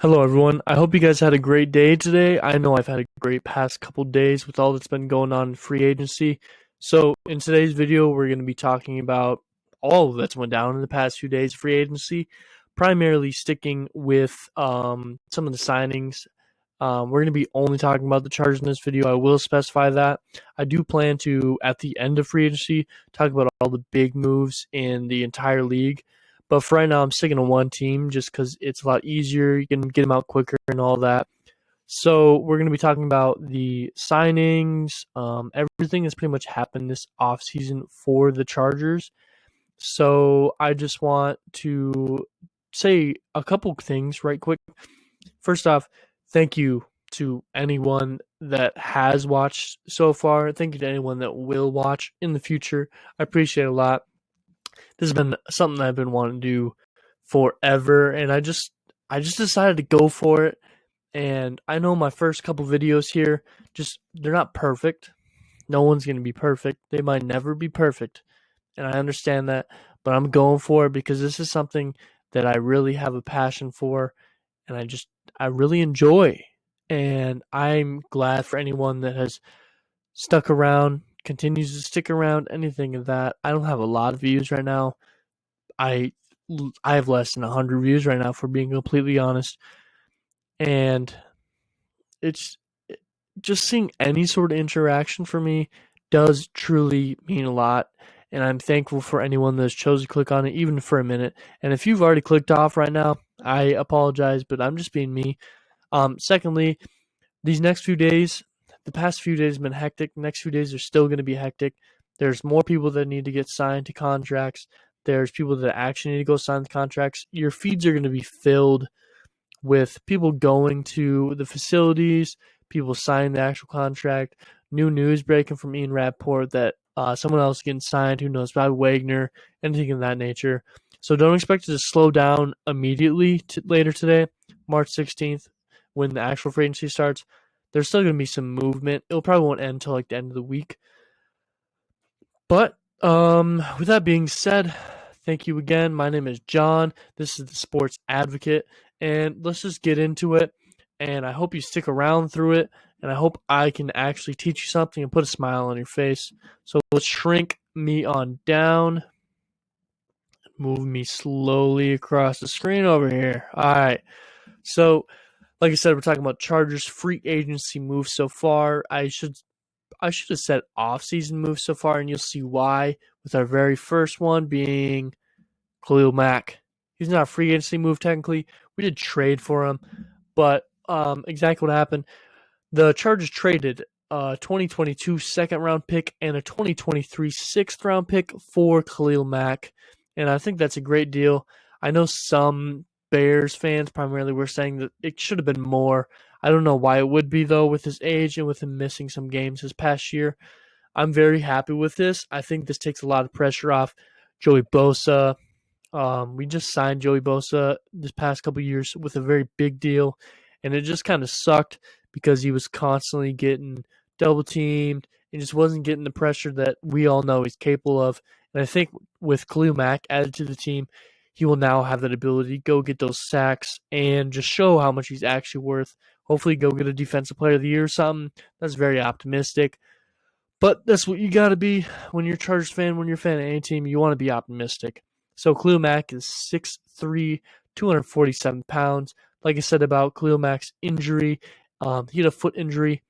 Hello, everyone. I hope you guys had a great day today. I know I've had a great past couple days with all that's been going on in free agency. So, in today's video, we're going to be talking about all that's went down in the past few days of free agency, primarily sticking with some of the signings. We're going to be only talking about the Chargers in this video. I will specify that. I do plan to, at the end of free agency, talk about all the big moves in the entire league. But for right now, I'm sticking to one team just because it's a lot easier. You can get them out quicker and all that. So we're going to be talking about the signings, everything that's pretty much happened this offseason for the Chargers. So I just want to say a couple things right quick. First off, thank you to anyone that has watched so far. Thank you to anyone that will watch in the future. I appreciate it a lot. This has been something I've been wanting to do forever, and I just decided to go for it. And I know my first couple videos here, just they're not perfect. No one's gonna be perfect. They might never be perfect, and I understand that. But I'm going for it because this is something that I really have a passion for, and I really enjoy. And I'm glad for anyone that has stuck around, continues to stick around, anything of that. I don't have a lot of views right now. I I have less than 100 views right now, for being completely honest. And it's just seeing any sort of interaction for me does truly mean a lot. And I'm thankful for anyone that's chose to click on it, even for a minute. And if you've already clicked off right now, I apologize, but I'm just being me. Secondly, these next few days, the past few days have been hectic. The next few days are still going to be hectic. There's more people that need to get signed to contracts. There's people that actually need to go sign the contracts. Your feeds are going to be filled with people going to the facilities, people signing the actual contract, new news breaking from Ian Rappaport that someone else getting signed, who knows, Bob Wagner, anything of that nature. So don't expect it to slow down immediately later today, March 16th, when the actual free agency starts. There's still going to be some movement. It'll probably won't end until like the end of the week. But with that being said, thank you again. My name is John. This is the Sports Advocate, and let's just get into it. And I hope you stick around through it, and I hope I can actually teach you something and put a smile on your face. So let's shrink me on down. Move me slowly across the screen over here. All right. So, like I said, we're talking about Chargers free agency moves so far. I should have said off-season moves so far, and you'll see why. With our very first one being Khalil Mack. He's not a free agency move technically. We did trade for him, but exactly what happened. The Chargers traded a 2022 second-round pick and a 2023 sixth-round pick for Khalil Mack, and I think that's a great deal. I know some Bears fans primarily were saying that it should have been more. I don't know why it would be, though, with his age and with him missing some games this past year. I'm very happy with this. I think this takes a lot of pressure off Joey Bosa. We just signed Joey Bosa this past couple years with a very big deal, and it just kind of sucked because he was constantly getting double teamed and just wasn't getting the pressure that we all know he's capable of. And I think with Khalil Mack added to the team, he will now have that ability to go get those sacks and just show how much he's actually worth. Hopefully, go get a Defensive Player of the Year or something. That's very optimistic. But that's what you got to be when you're a Chargers fan. When you're a fan of any team, you want to be optimistic. So Khalil Mack is 6'3", 247 pounds. Like I said about Khalil Mack's injury, he had a foot injury.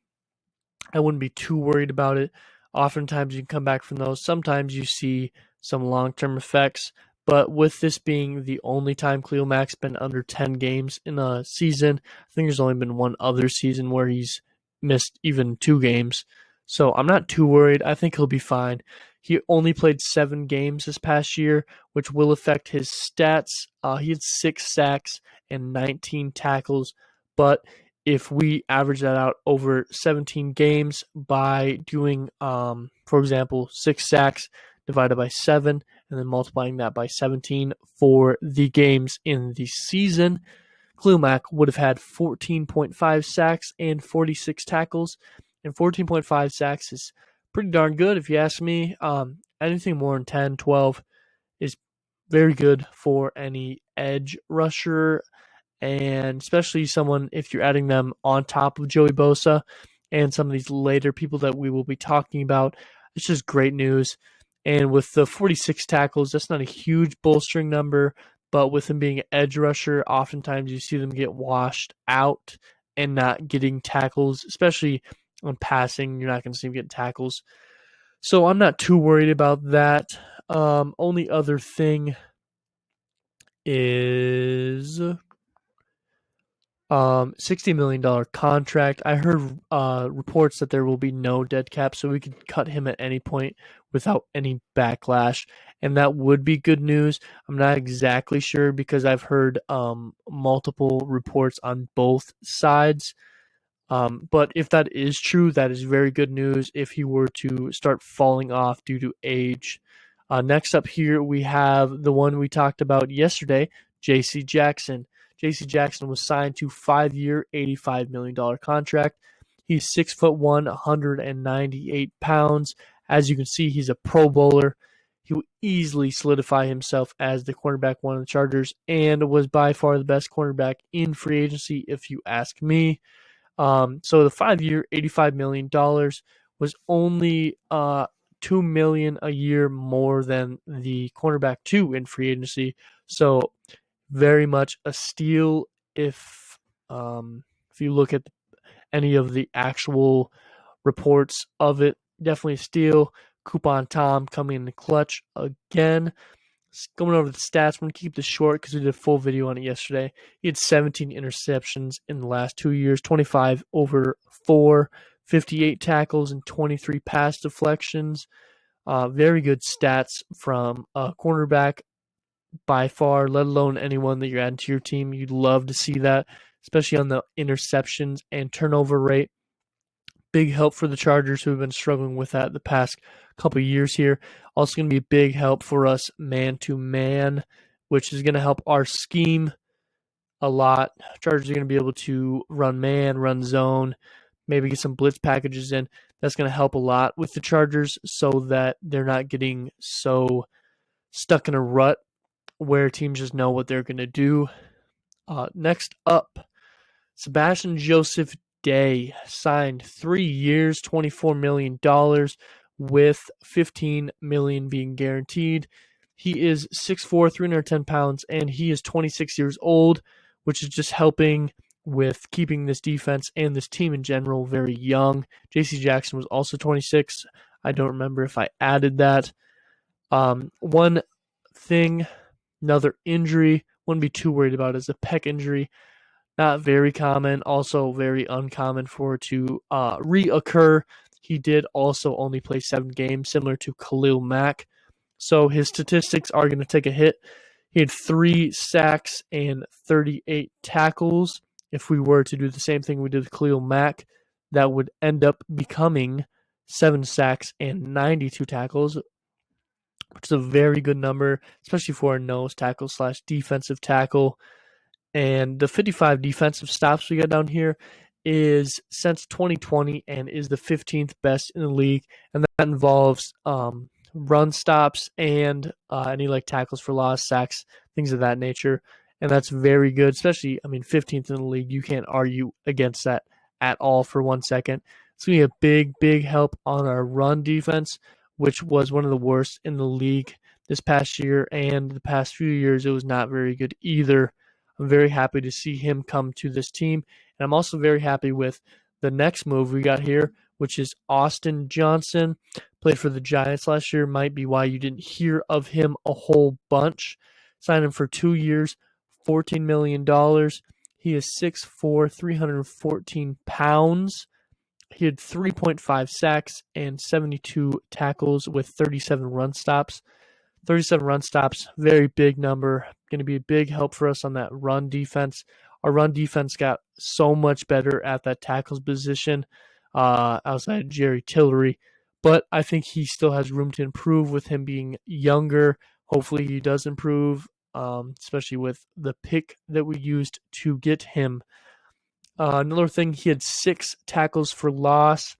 I wouldn't be too worried about it. Oftentimes you can come back from those. Sometimes you see some long-term effects. But with this being the only time Khalil Mack's been under 10 games in a season, I think there's only been one other season where he's missed even 2 games. So I'm not too worried. I think he'll be fine. He only played 7 games this past year, which will affect his stats. He had 6 sacks and 19 tackles. But if we average that out over 17 games by doing, for example, 6 sacks divided by 7, and then multiplying that by 17 for the games in the season, Khalil Mack would have had 14.5 sacks and 46 tackles. And 14.5 sacks is pretty darn good if you ask me. Anything more than 10, 12 is very good for any edge rusher. and especially someone if you're adding them on top of Joey Bosa and some of these later people that we will be talking about. It's just great news. And with the 46 tackles, that's not a huge bolstering number, but with him being an edge rusher, oftentimes you see them get washed out and not getting tackles, especially on passing. You're not going to see him get tackles. So I'm not too worried about that. Only other thing is $60 million contract. I heard reports that there will be no dead cap, so we could cut him at any point without any backlash, and that would be good news. I'm not exactly sure because I've heard multiple reports on both sides. But if that is true, that is very good news if he were to start falling off due to age. Next up here, we have the one we talked about yesterday, J.C. Jackson. J.C. Jackson was signed to 5-year, $85 million contract. He's 6'1", 198 pounds. As you can see, he's a Pro Bowler. He will easily solidify himself as the cornerback one of the Chargers and was by far the best cornerback in free agency, if you ask me. So the 5-year, $85 million was only $2 million a year more than the cornerback 2 in free agency. So very much a steal if you look at any of the actual reports of it. Definitely a steal. Coupon Tom coming in the clutch again. Going over the stats, I'm going to keep this short because we did a full video on it yesterday. He had 17 interceptions in the last 2 years, 25 over 4, 58 tackles, and 23 pass deflections. Very good stats from a cornerback by far, let alone anyone that you're adding to your team. You'd love to see that, especially on the interceptions and turnover rate. Big help for the Chargers, who have been struggling with that the past couple of years here. Also going to be a big help for us man-to-man, which is going to help our scheme a lot. Chargers are going to be able to run man, run zone, maybe get some blitz packages in. That's going to help a lot with the Chargers so that they're not getting so stuck in a rut where teams just know what they're going to do. Next up, Sebastian Joseph Day signed 3 years, $24 million, with $15 million being guaranteed. He is 6'4", 310 pounds, and he is 26 years old, which is just helping with keeping this defense and this team in general very young. J.C. Jackson was also 26. I don't remember if I added that. One thing, another injury, wouldn't be too worried about is a pec injury. Not very common, also very uncommon for it to reoccur. He did also only play 7 games, similar to Khalil Mack. So his statistics are going to take a hit. He had 3 sacks and 38 tackles. If we were to do the same thing we did with Khalil Mack, that would end up becoming 7 sacks and 92 tackles, which is a very good number, especially for a nose tackle / defensive tackle. And the 55 defensive stops we got down here is since 2020 and is the 15th best in the league. And that involves run stops and any like tackles for loss, sacks, things of that nature. And that's very good, especially, 15th in the league. You can't argue against that at all for 1 second. It's going to be a big, big help on our run defense, which was one of the worst in the league this past year. And the past few years, it was not very good either. I'm very happy to see him come to this team. And I'm also very happy with the next move we got here, which is Austin Johnson. Played for the Giants last year. Might be why you didn't hear of him a whole bunch. Signed him for 2 years, $14 million. He is 6'4", 314 pounds. He had 3.5 sacks and 72 tackles with 37 run stops. 37 run stops, very big number. Going to be a big help for us on that run defense. Our run defense got so much better at that tackles position outside of Jerry Tillery. But I think he still has room to improve with him being younger. Hopefully he does improve, especially with the pick that we used to get him. Another thing, he had 6 tackles for loss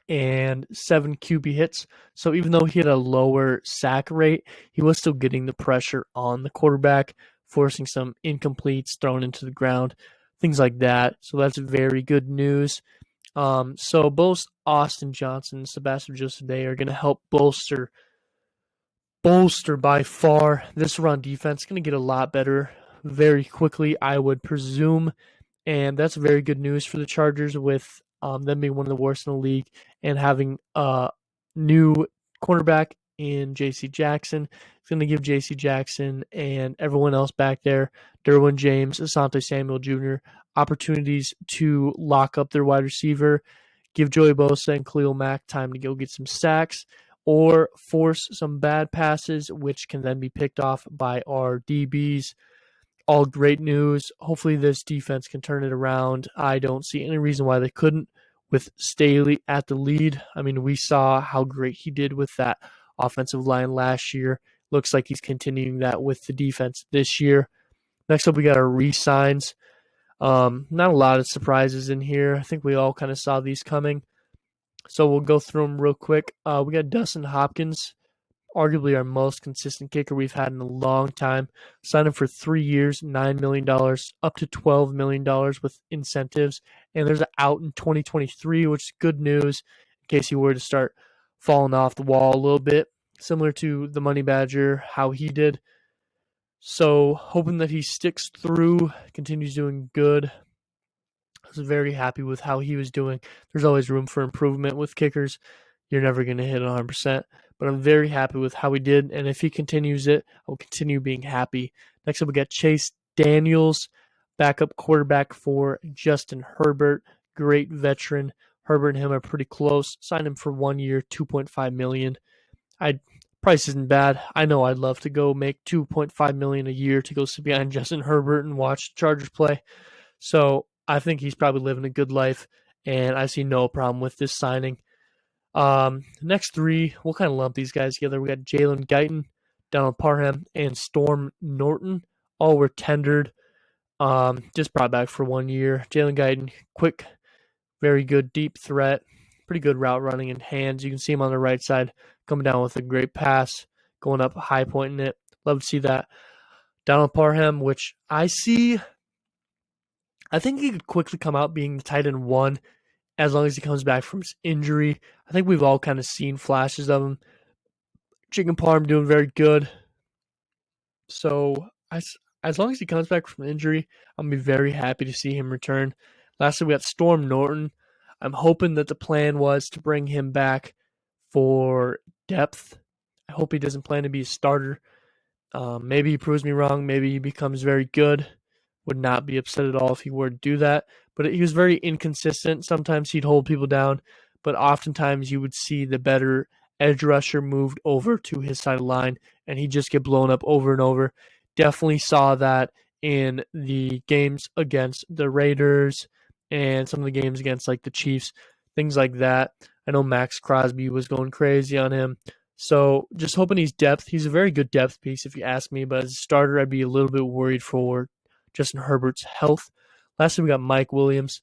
and 7 QB hits. So even though he had a lower sack rate, he was still getting the pressure on the quarterback forcing some incompletes thrown into the ground, things like that. So that's very good news. So both Austin Johnson and Sebastian Joseph today are going to help bolster by far this run defense. Going to get a lot better very quickly, I would presume, and that's very good news for the Chargers with them being one of the worst in the league and having a new cornerback in J.C. Jackson. It's going to give J.C. Jackson and everyone else back there, Derwin James, Asante Samuel Jr., opportunities to lock up their wide receiver, give Joey Bosa and Khalil Mack time to go get some sacks, or force some bad passes, which can then be picked off by our DBs. All great news. Hopefully this defense can turn it around. I don't see any reason why they couldn't with Staley at the lead. I mean, we saw how great he did with that offensive line last year. Looks like he's continuing that with the defense this year. Next up, we got our resigns. Not a lot of surprises in here. I think we all kind of saw these coming. So we'll go through them real quick. We got Dustin Hopkins, arguably our most consistent kicker we've had in a long time. Signed him for 3 years, $9 million, up to $12 million with incentives. And there's an out in 2023, which is good news in case he were to start falling off the wall a little bit, similar to the Money Badger, how he did. So hoping that he sticks through, continues doing good. I was very happy with how he was doing. There's always room for improvement with kickers. You're never going to hit 100%, but I'm very happy with how he did, and if he continues it, I'll continue being happy. Next up, we got Chase Daniels, backup quarterback for Justin Herbert, great veteran. Herbert and him are pretty close. Signed him for 1 year, $2.5 million. Price isn't bad. I know I'd love to go make $2.5 million a year to go sit behind Justin Herbert and watch the Chargers play. So I think he's probably living a good life, and I see no problem with this signing. Next three, we'll kind of lump these guys together. We got Jalen Guyton, Donald Parham, and Storm Norton. All were tendered. Just brought back for 1 year. Jalen Guyton, quick, very good deep threat, pretty good route running and hands. You can see him on the right side coming down with a great pass, going up, high pointing it. Love to see that. Donald Parham, which I think he could quickly come out being the tight end 1 as long as he comes back from his injury. I think we've all kind of seen flashes of him. Chicken Parm doing very good. So as long as he comes back from injury, I'm going to be very happy to see him return. Lastly, we got Storm Norton. I'm hoping that the plan was to bring him back for depth. I hope he doesn't plan to be a starter. Maybe he proves me wrong. Maybe he becomes very good. Would not be upset at all if he were to do that. But he was very inconsistent. Sometimes he'd hold people down, but oftentimes you would see the better edge rusher moved over to his side of the line, and he'd just get blown up over and over. Definitely saw that in the games against the Raiders and some of the games against like the Chiefs, things like that. I know Max Crosby was going crazy on him. So just hoping he's depth. He's a very good depth piece if you ask me, but as a starter, I'd be a little bit worried for Justin Herbert's health. Lastly, we got Mike Williams.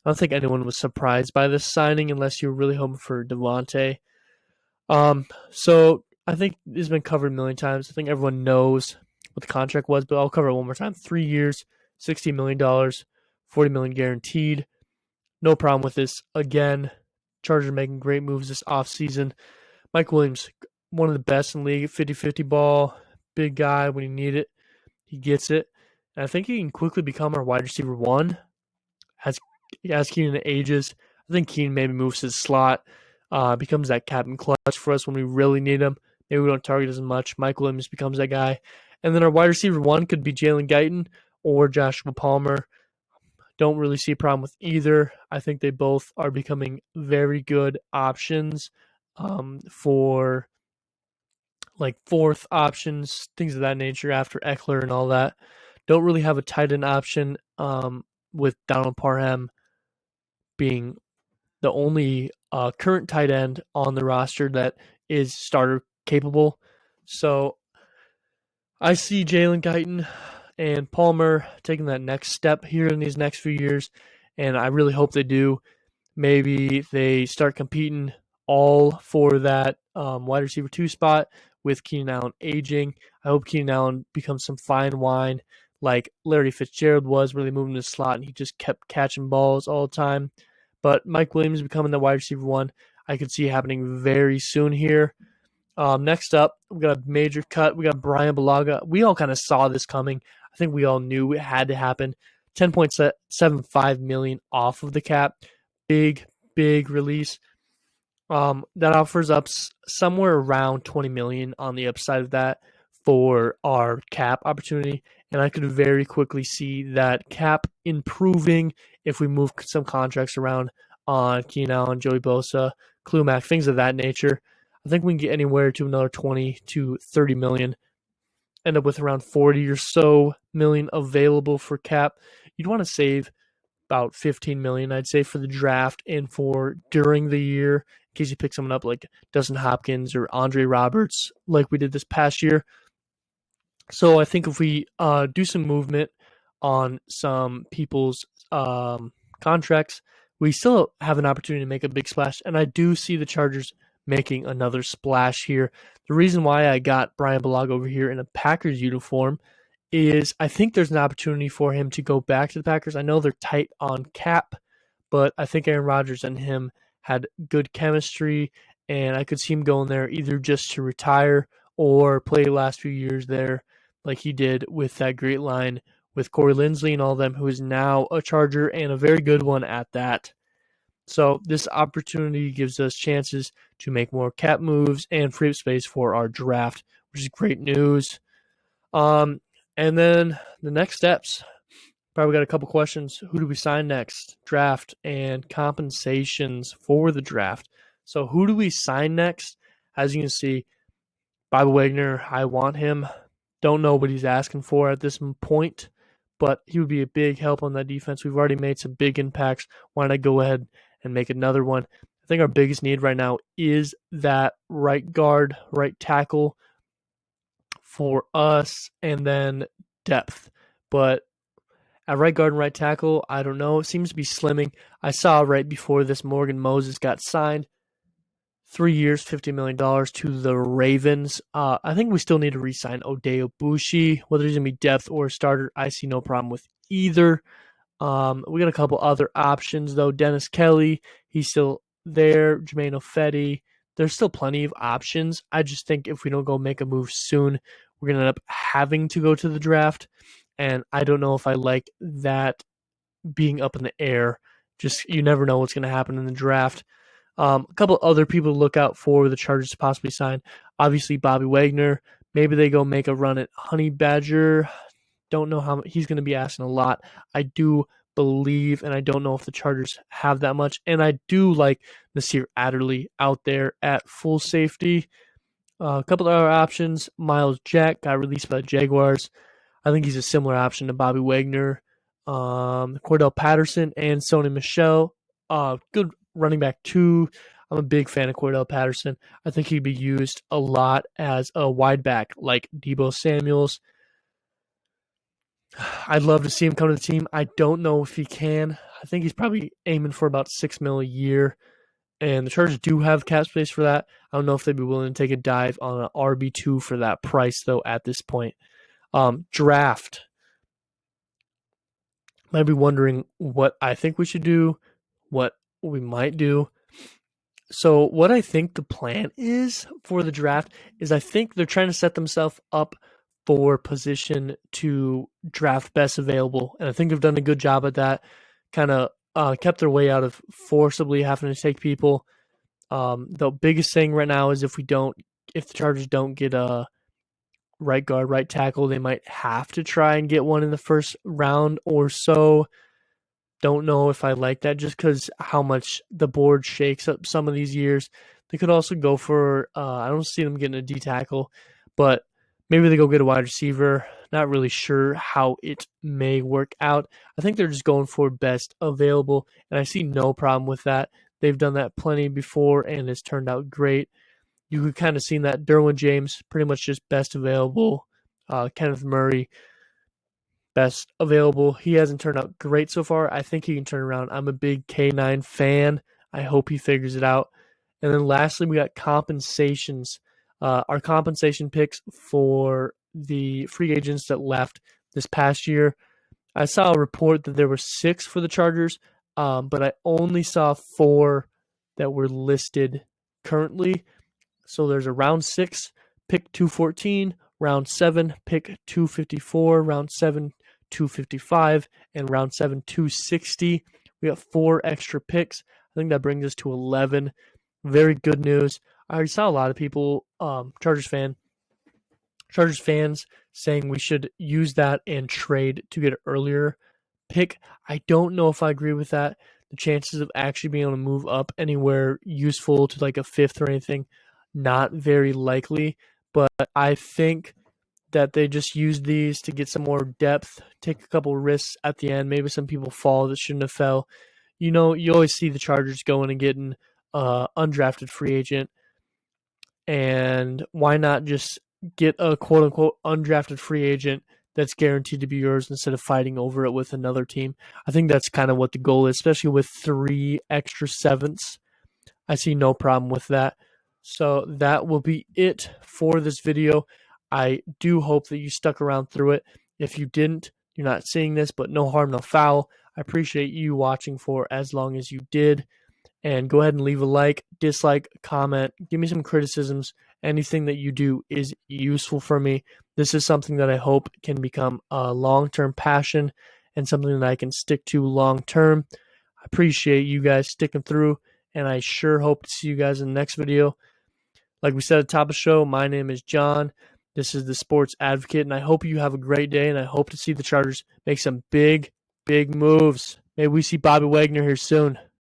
I don't think anyone was surprised by this signing unless you were really hoping for Devontae. So I think this has been covered a million times. I think everyone knows what the contract was, but I'll cover it one more time. 3 years, $60 million, $40 million guaranteed. No problem with this. Again, Chargers making great moves this offseason. Mike Williams, one of the best in the league, 50-50 ball, big guy when you need it. He gets it. And I think he can quickly become our wide receiver 1 as Keenan ages. I think Keenan maybe moves to the slot, becomes that captain clutch for us when we really need him. Maybe we don't target as much. Mike Williams becomes that guy. And then our wide receiver 1 could be Jalen Guyton or Joshua Palmer. Don't really see a problem with either. I think they both are becoming very good options for like fourth options, things of that nature after Eckler and all that. Don't really have a tight end option with Donald Parham being the only current tight end on the roster that is starter capable. So I see Jalen Guyton and Palmer taking that next step here in these next few years, and I really hope they do. Maybe they start competing all for that wide receiver 2 spot with Keenan Allen aging. I hope Keenan Allen becomes some fine wine like Larry Fitzgerald was, where they moved him to the slot and he just kept catching balls all the time. But Mike Williams becoming the wide receiver one, I could see happening very soon here. Next up, we got a major cut. We got Brian Bulaga. We all kind of saw this coming. I think we all knew it had to happen. $10.75 million off of the cap. Big release. That offers up somewhere around $20 million on the upside of that for our cap opportunity. And I could very quickly see that cap improving if we move some contracts around on Keenan Allen, Joey Bosa, Khalil Mack, things of that nature. I think we can get anywhere to another 20 to 30 million. End up with around 40 or so million available for cap. You'd want to save about 15 million, I'd say, for the draft and for during the year in case you pick someone up like Dustin Hopkins or Andre Roberts like we did this past year. So I think if we do some movement on some people's contracts, we still have an opportunity to make a big splash. And I do see the Chargers making another splash here. The reason why I got Brian Bulaga over here in a Packers uniform is I think there's an opportunity for him to go back to the Packers. I know they're tight on cap, but I think Aaron Rodgers and him had good chemistry, and I could see him going there either just to retire or play the last few years there like he did with that great line with Corey Linsley and all of them, who is now a Charger and a very good one at that. So this opportunity gives us chances to make more cap moves and free up space for our draft, which is great news. And then the next steps, probably got a couple questions. Who do we sign next? Draft and compensations for the draft. So who do we sign next? As you can see, Bobby Wagner, I want him. Don't know what he's asking for at this point, but he would be a big help on that defense. We've already made some big impacts. Why not go ahead and make another one? I think our biggest need right now is that right guard, right tackle for us, and then depth. But at right guard and right tackle, I don't know. It seems to be slimming. I saw right before this Morgan Moses got signed. 3 years, $50 million to the Ravens. I think we still need to re-sign Oday Abushi. Whether he's going to be depth or starter, I see no problem with either. We got a couple other options, though. Dennis Kelly, he's still there. Jermaine Ofetti. There's still plenty of options. I just think if we don't go make a move soon, we're going to end up having to go to the draft. And I don't know if I like that being up in the air. Just you never know what's going to happen in the draft. A couple other people to look out for the Chargers to possibly sign. Obviously, Bobby Wagner. Maybe they go make a run at Honey Badger. Don't know how he's going to be asking a lot. I do believe, and I don't know if the Chargers have that much. And I do like Nasir Adderley out there at full safety. A couple other options. Miles Jack got released by the Jaguars. I think he's a similar option to Bobby Wagner. Cordell Patterson and Sony Michel. Good running back too. I'm a big fan of Cordell Patterson. I think he'd be used a lot as a wide back like Deebo Samuels. I'd love to see him come to the team. I don't know if he can. I think he's probably aiming for about $6 million a year. And the Chargers do have cap space for that. I don't know if they'd be willing to take a dive on an RB2 for that price, though, at this point. Draft. Might be wondering what I think we should do, what we might do. So what I think the plan is for the draft is I think they're trying to set themselves up for position to draft best available. And I think they've done a good job at that. Kind of kept their way out of forcibly having to take people. The biggest thing right now is if the Chargers don't get a right guard, right tackle, they might have to try and get one in the first round or so. Don't know if I like that just because how much the board shakes up some of these years. They could also go for, I don't see them getting a D tackle, but maybe they go get a wide receiver. Not really sure how it may work out. I think they're just going for best available, and I see no problem with that. They've done that plenty before, and it's turned out great. You could kind of see that Derwin James, pretty much just best available. Kenneth Murray, best available. He hasn't turned out great so far. I think he can turn around. I'm a big K9 fan. I hope he figures it out. And then lastly, we got compensations. Our compensation picks for the free agents that left this past year, I saw a report that there were 6 for the Chargers, but I only saw 4 that were listed currently. So there's a round 6, pick 214, round 7, pick 254, round 7, 255, and round 7, 260. We got 4 extra picks. I think that brings us to 11. Very good news. I already saw a lot of people, Chargers fans, saying we should use that and trade to get an earlier pick. I don't know if I agree with that. The chances of actually being able to move up anywhere useful to like a 5th or anything, not very likely. But I think that they just use these to get some more depth, take a couple risks at the end. Maybe some people fall that shouldn't have fell. You know, you always see the Chargers going and getting undrafted free agent, and why not just get a quote unquote undrafted free agent that's guaranteed to be yours instead of fighting over it with another team? I think that's kind of what the goal is, especially with 3 extra 7ths. I see no problem with that. So that will be it for this video. I do hope that you stuck around through it. If you didn't, you're not seeing this, but no harm, no foul. I appreciate you watching for as long as you did. And go ahead and leave a like, dislike, comment, give me some criticisms. Anything that you do is useful for me. This is something that I hope can become a long-term passion and something that I can stick to long-term. I appreciate you guys sticking through, and I sure hope to see you guys in the next video. Like we said at the top of the show, my name is John. This is the Sports Advocate, and I hope you have a great day, and I hope to see the Chargers make some big, big moves. Maybe we see Bobby Wagner here soon.